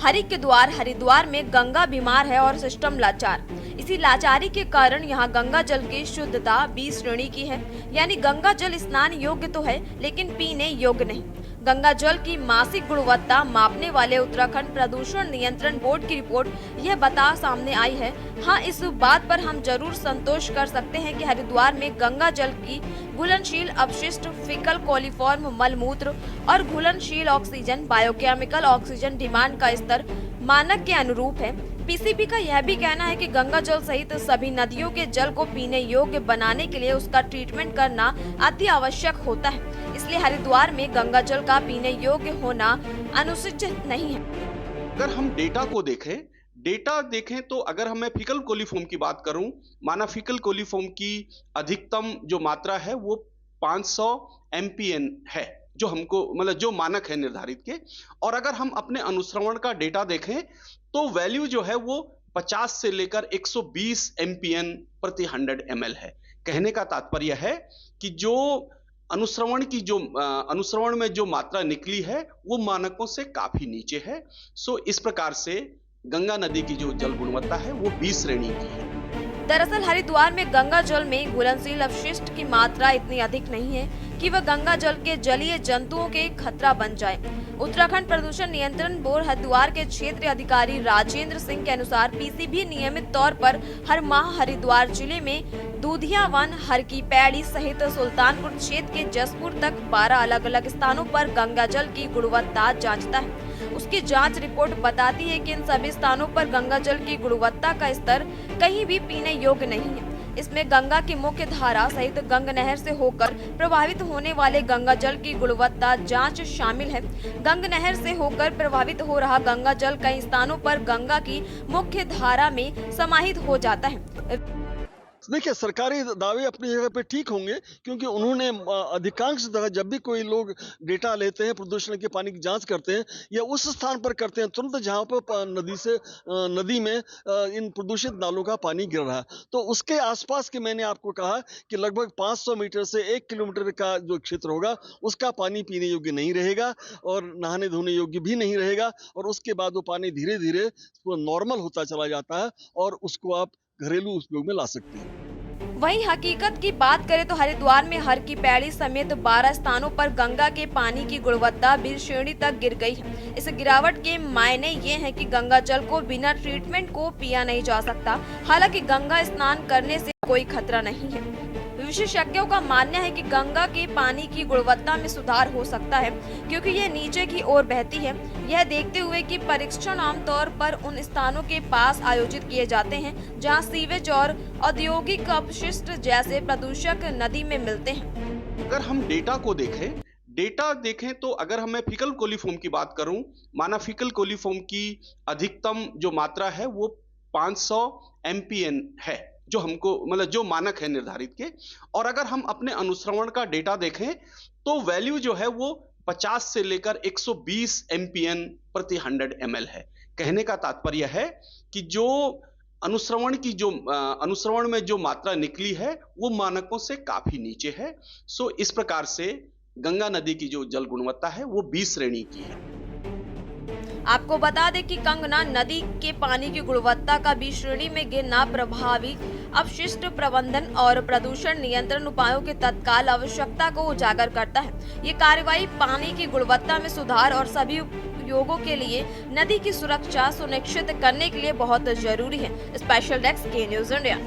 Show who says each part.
Speaker 1: हरि के द्वार हरिद्वार में गंगा बीमार है और सिस्टम लाचार। इसी लाचारी के कारण यहाँ गंगा जल की शुद्धता 20 श्रेणी की है, यानी गंगा जल स्नान योग्य तो है लेकिन पीने योग्य नहीं। गंगा जल की मासिक गुणवत्ता मापने वाले उत्तराखंड प्रदूषण नियंत्रण बोर्ड की रिपोर्ट यह बता सामने आई है। हाँ, इस बात पर हम जरूर संतोष कर सकते हैं कि हरिद्वार में गंगा जल की घुलनशील अपशिष्ट, फीकल कोलिफॉर्म मलमूत्र और घुलनशील ऑक्सीजन बायोकेमिकल ऑक्सीजन डिमांड का स्तर मानक के अनुरूप है। पीसीबी का यह भी कहना है कि गंगा जल सहित सभी नदियों के जल को पीने योग्य बनाने के लिए उसका ट्रीटमेंट करना अति आवश्यक होता है। इसलिए हरिद्वार में गंगा जल का पीने योग्य होना अनुचित नहीं है।
Speaker 2: अगर हम डेटा को देखें तो अगर हमें फीकल कोलिफॉर्म की बात करूं, माना फीकल कोलिफॉर्म की अधिकतम जो मात्रा है वो 500 MPN है, जो हमको मतलब जो मानक है निर्धारित के। और अगर हम अपने अनुश्रवण का डेटा देखें तो वैल्यू जो है वो 50 से लेकर 120 MPN प्रति 100 ml है। कहने का तात्पर्य है कि जो अनुश्रवण में जो मात्रा निकली है वो मानकों से काफी नीचे है। सो इस प्रकार से गंगा नदी की जो जल गुणवत्ता है वो 20 श्रेणी की है।
Speaker 1: दरअसल हरिद्वार में गंगा जल में घुलनशील अपशिष्ट की मात्रा इतनी अधिक नहीं है कि वह गंगा जल के जलीय जंतुओं के खतरा बन जाए। उत्तराखंड प्रदूषण नियंत्रण बोर्ड हरिद्वार के क्षेत्रीय अधिकारी राजेंद्र सिंह के अनुसार पीसीबी नियमित तौर पर हर माह हरिद्वार जिले में दूधिया वन, हर की पैड़ी सहित सुल्तानपुर क्षेत्र के जसपुर तक 12 अलग अलग स्थानों पर गंगा जल की गुणवत्ता जांचता है। उसकी जांच रिपोर्ट बताती है कि इन सभी स्थानों पर गंगा जल की गुणवत्ता का स्तर कहीं भी पीने योग्य नहीं है। इसमें गंगा की मुख्य धारा सहित गंग नहर से होकर प्रभावित होने वाले गंगा जल की गुणवत्ता जांच शामिल है। गंग नहर से होकर प्रभावित हो रहा गंगा जल कई स्थानों पर गंगा की मुख्य धारा में समाहित हो जाता है।
Speaker 3: देखिए, सरकारी दावे अपनी जगह पे ठीक होंगे, क्योंकि उन्होंने अधिकांश जगह जब भी कोई लोग डेटा लेते हैं, प्रदूषण के पानी की जांच करते हैं, या उस स्थान पर करते हैं तुरंत जहां पर नदी में इन प्रदूषित नालों का पानी गिर रहा है। तो उसके आसपास के मैंने आपको कहा कि लगभग 500 मीटर से 1 किलोमीटर का जो क्षेत्र होगा उसका पानी पीने योग्य नहीं रहेगा और नहाने धोने योग्य भी नहीं रहेगा। और उसके बाद वो पानी धीरे धीरे नॉर्मल होता चला जाता है और उसको आप घरेलू उपयोग में ला सकते हैं।
Speaker 1: वहीं हकीकत की बात करें तो हरिद्वार में हर की पैड़ी समेत 12 स्थानों पर गंगा के पानी की गुणवत्ता 20 श्रेणी तक गिर गई है। इस गिरावट के मायने ये हैं कि गंगा जल को बिना ट्रीटमेंट को पिया नहीं जा सकता। हालांकि गंगा स्नान करने से कोई खतरा नहीं है। विशेषज्ञों का मानना है कि गंगा के पानी की गुणवत्ता में सुधार हो सकता है, क्योंकि यह नीचे की ओर बहती है। यह देखते हुए कि परीक्षण आमतौर पर उन स्थानों के पास आयोजित किए जाते हैं जहां सीवेज और औद्योगिक अपशिष्ट जैसे प्रदूषक नदी में मिलते हैं।
Speaker 2: अगर हम डेटा को देखें तो अगर हमें फीकल कोलिफॉर्म की बात करूं, माना फीकल कोलिफॉर्म की अधिकतम जो मात्रा है वो 500 MPN है, जो हमको मतलब जो मानक है निर्धारित के। और अगर हम अपने अनुश्रवण का डेटा देखें तो वैल्यू जो है वो 50 से लेकर 120 MPN प्रति 100 ml है। कहने का तात्पर्य है कि जो अनुश्रवण में जो मात्रा निकली है वो मानकों से काफी नीचे है। सो इस प्रकार से गंगा नदी की जो जल गुणवत्ता है वो 20 श्रेणी की है।
Speaker 1: आपको बता दें कि गंगा नदी के पानी की गुणवत्ता का 20 श्रेणी में गिरना प्रभावी अपशिष्ट प्रबंधन और प्रदूषण नियंत्रण उपायों के तत्काल आवश्यकता को उजागर करता है। ये कार्रवाई पानी की गुणवत्ता में सुधार और सभी उपयोगों के लिए नदी की सुरक्षा सुनिश्चित करने के लिए बहुत जरूरी है। स्पेशल डेस्क के न्यूज़ इंडिया।